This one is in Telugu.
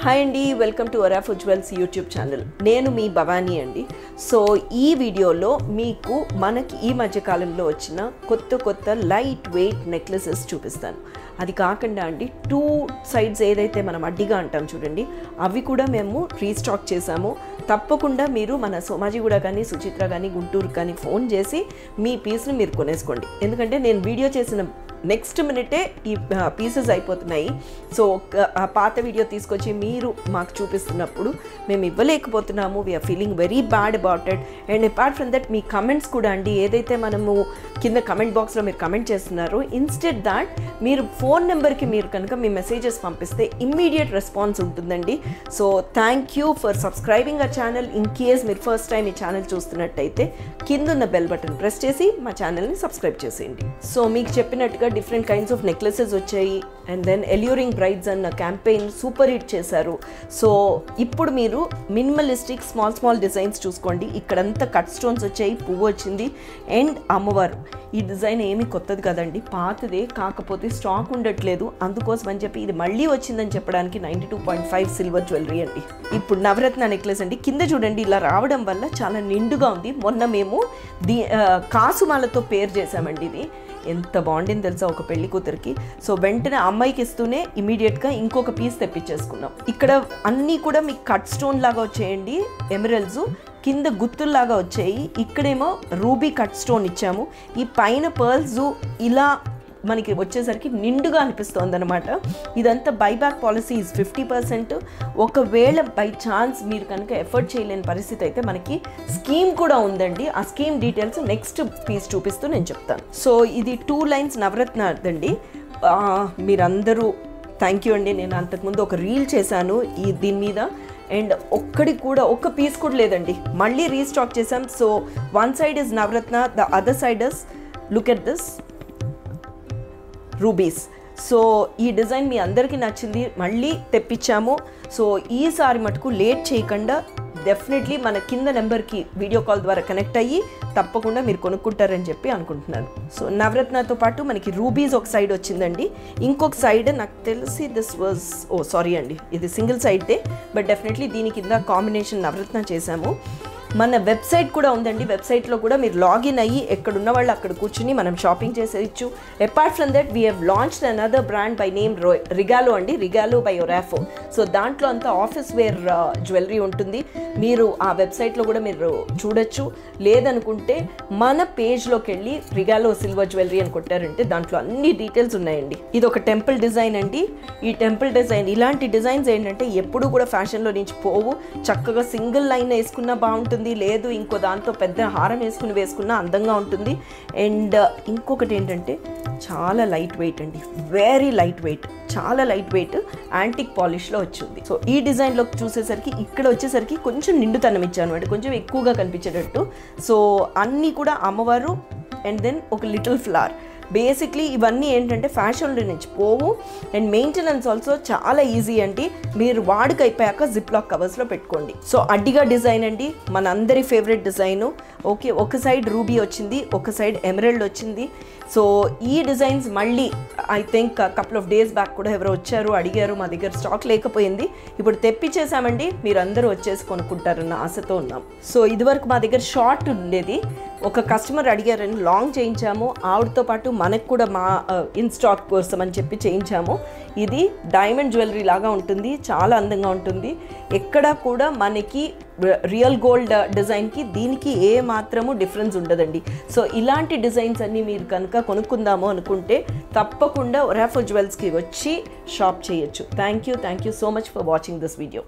హాయ్ అండి, welcome to ఒరాఫో jewels YouTube channel. నేను మీ భవానీ అండి. సో ఈ వీడియోలో మీకు మనకి ఈ మధ్యకాలంలో వచ్చిన కొత్త లైట్ వెయిట్ నెక్లెసెస్ చూపిస్తాను. అది కాకుండా అండి 2 సైడ్స్ ఏదైతే మనం అడ్డిగా అంటాం చూడండి, అవి కూడా మేము రీస్టాక్ చేసాము. తప్పకుండా మీరు మన సోమాజిగూడ కానీ సుచిత్ర కానీ గుంటూరు కానీ ఫోన్ చేసి మీ పీస్ని మీరు కొనేసుకోండి. ఎందుకంటే నేను వీడియో చేసిన నెక్స్ట్ మినిటే ఈ పీసెస్ అయిపోతున్నాయి. సో పాత వీడియో తీసుకొచ్చి మీరు మాకు చూపిస్తున్నప్పుడు మేము ఇవ్వలేకపోతున్నాము. We're feeling very bad about it. And apart from that మీ కమెంట్స్ కూడా అండి, ఏదైతే మనము కింద కమెంట్ బాక్స్లో మీరు కమెంట్ చేస్తున్నారో, ఇన్స్టెడ్ దాట్ మీరు ఫోన్ నెంబర్కి మీరు కనుక మీ మెసేజెస్ పంపిస్తే ఇమ్మీడియట్ రెస్పాన్స్ ఉంటుందండి. So thank you for subscribing our channel. In case మీరు ఫస్ట్ టైం ఈ ఛానల్ చూస్తున్నట్టయితే కింద ఉన్న బెల్ బటన్ ప్రెస్ చేసి మా ఛానల్ని సబ్స్క్రైబ్ చేసేయండి. సో మీకు చెప్పినట్టుగా డిఫరెంట్ కైండ్స్ ఆఫ్ నెక్లెసెస్ వచ్చాయి. అండ్ దెన్ ఎల్యూరింగ్ బ్రైడ్స్ అన్న క్యాంపెయిన్ సూపర్ హిట్ చేశారు. సో ఇప్పుడు మీరు మినిమలిస్టిక్ స్మాల్ డిజైన్స్ చూసుకోండి. ఇక్కడంతా కట్ స్టోన్స్ వచ్చాయి, పువ్వు వచ్చింది అండ్ అమ్మవారు. ఈ డిజైన్ ఏమీ కొత్తది కదండి, పాతదే, కాకపోతే స్టాక్ ఉండట్లేదు. అందుకోసం అని చెప్పి ఇది మళ్ళీ వచ్చిందని చెప్పడానికి 92.5 సిల్వర్ జ్యువెలరీ అండి. ఇప్పుడు నవరత్న నెక్లెస్ అండి. కింద చూడండి, ఇలా రావడం వల్ల చాలా నిండుగా ఉంది. మొన్న మేము కాసుమాలతో పేర్ చేసామండి. ఇది ఎంత బాగుండింది తెలుసా ఒక పెళ్లి కూతురికి. సో వెంటనే అమ్మాయికి ఇస్తూనే ఇమీడియట్గా ఇంకొక పీస్ తెప్పించేసుకున్నాం. ఇక్కడ అన్నీ కూడా మీకు కట్ స్టోన్ లాగా వచ్చేయండి, ఎమరల్స్ కింద గుత్తుల్లాగా వచ్చాయి. ఇక్కడేమో రూబీ కట్ స్టోన్ ఇచ్చాము. ఈ పైన పర్ల్స్ ఇలా మనకి వచ్చేసరికి నిండుగా అనిపిస్తుంది అనమాట. ఇదంతా బైబ్యాక్ పాలసీ ఈజ్ 50%. ఒకవేళ బై ఛాన్స్ మీరు కనుక ఎఫర్ట్ చేయలేని పరిస్థితి అయితే మనకి స్కీమ్ కూడా ఉందండి. ఆ స్కీమ్ డీటెయిల్స్ నెక్స్ట్ పీస్ చూపిస్తూ నేను చెప్తాను. సో ఇది 2 లైన్స్ నవరత్న అండి. మీరందరూ థ్యాంక్ యూ అండి. నేను అంతకుముందు ఒక రీల్ చేశాను దీని మీద, అండ్ ఒక్క పీస్ కూడా లేదండి. మళ్ళీ రీస్టాక్ చేసాం. So one side is Navratna, the other side is look at this rubies. So ఈ డిజైన్ మీ అందరికీ నచ్చింది, మళ్ళీ తెప్పించాము. సో ఈసారి మటుకు లేట్ చేయకుండా డెఫినెట్లీ మన కింద నెంబర్కి వీడియో కాల్ ద్వారా కనెక్ట్ అయ్యి తప్పకుండా మీరు కొనుక్కుంటారని చెప్పి అనుకుంటున్నాను. సో నవరత్నతో పాటు మనకి రూబీస్ ఒక సైడ్ వచ్చిందండి. ఇంకొక సైడ్ నాకు తెలిసి దిస్ వాజ్ సారీ అండి, ఇది సింగిల్ సైడ్దే, బట్ డెఫినెట్లీ దీని కింద కాంబినేషన్ నవరత్న చేశాము. మన వెబ్సైట్ కూడా ఉందండి. వెబ్సైట్లో కూడా మీరు లాగిన్ అయ్యి ఎక్కడున్న వాళ్ళు అక్కడ కూర్చుని మనం షాపింగ్ చేసేయచ్చు. Apart from that we have launched another brand by name Rigalo అండి, రిగాలో బై ఒరాఫో. సో దాంట్లో అంతా ఆఫీస్ వేర్ జ్యువెలరీ ఉంటుంది. మీరు ఆ వెబ్సైట్లో కూడా మీరు చూడొచ్చు. లేదనుకుంటే మన పేజ్లోకి వెళ్ళి రిగాలో సిల్వర్ జ్యువెలరీ అని కొట్టారంటే దాంట్లో అన్ని డీటెయిల్స్ ఉన్నాయండి. ఇది ఒక టెంపుల్ డిజైన్ అండి. ఈ టెంపుల్ డిజైన్, ఇలాంటి డిజైన్స్ ఏంటంటే ఎప్పుడు కూడా ఫ్యాషన్లో నుంచి పోవు. చక్కగా సింగిల్ లైన్ వేసుకున్నా బాగుంటుంది, లేదు ఇంకో దాంతో పెద్ద హారం వేసుకున్నా అందంగా ఉంటుంది. అండ్ ఇంకొకటి ఏంటంటే చాలా లైట్ వెయిట్ అండి, వెరీ లైట్ వెయిట్, చాలా లైట్ వెయిట్, యాంటిక్ పాలిష్లో వచ్చింది. సో ఈ డిజైన్లో చూసేసరికి ఇక్కడ వచ్చేసరికి కొంచెం నిండుతనం ఇచ్చాను అంటే కొంచెం ఎక్కువగా కనిపించేటట్టు. సో అన్నీ కూడా అమ్మవారు అండ్ దెన్ ఒక లిటిల్ ఫ్లవర్. బేసిక్లీ ఇవన్నీ ఏంటంటే ఫ్యాషన్లో నుంచి పోవు. అండ్ మెయింటెనెన్స్ ఆల్సో చాలా ఈజీ అండి. మీరు వాడుక అయిపోయాక జిప్ లాక్ కవర్స్లో పెట్టుకోండి. సో అడ్డిగా డిజైన్ అండి, మన అందరి ఫేవరెట్ డిజైను. ఓకే, ఒక సైడ్ రూబీ వచ్చింది, ఒక సైడ్ ఎమరల్డ్ వచ్చింది. సో ఈ డిజైన్స్ మళ్ళీ I think couple of days back కూడా ఎవరో వచ్చారు, అడిగారు, మా దగ్గర స్టాక్ లేకపోయింది. ఇప్పుడు తెప్పించేసామండి, మీరు అందరూ వచ్చేసి కొనుక్కుంటారన్న ఆశతో ఉన్నాం. సో ఇదివరకు మా దగ్గర షార్ట్ ఉండేది, ఒక కస్టమర్ అడిగారని లాంగ్ చేయించాము. ఆవిడతో పాటు మనకు కూడా మా ఇన్ స్టాక్ కోసం అని చెప్పి చేయించాము. ఇది డైమండ్ జ్యువెలరీ లాగా ఉంటుంది, చాలా అందంగా ఉంటుంది. ఎక్కడా కూడా మనకి రియల్ గోల్డ్ డిజైన్కి దీనికి ఏ మాత్రము డిఫరెన్స్ ఉండదండి. సో ఇలాంటి డిజైన్స్ అన్నీ మీరు కనుక కొనుక్కుందాము అనుకుంటే తప్పకుండా ఒరాఫో జ్యువెల్స్కి వచ్చి షాప్ చేయొచ్చు. Thank you so much for watching this video.